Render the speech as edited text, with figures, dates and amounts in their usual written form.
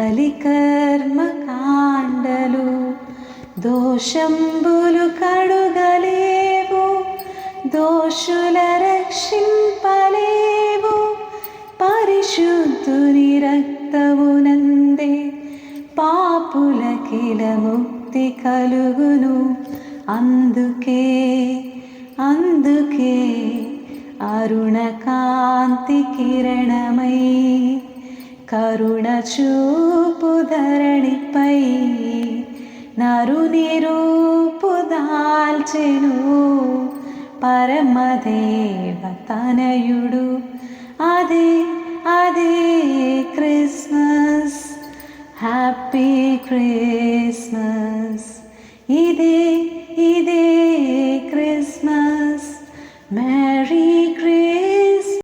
బలికర్మకాండలు దోషంబులు కడుగలేవు, దోషుల రక్షింపలేవు. పరిశుద్ధుని రక్తమునందే పాపులకిల ముక్తి కలుగును. అందుకే అరుణకాంతి కిరణమై కరుణ చూపు ధరణిపై నరుని రూపు దాల్చెను. పరమదేవ తనయుడు అదే క్రిస్మస్. Happy Christmas.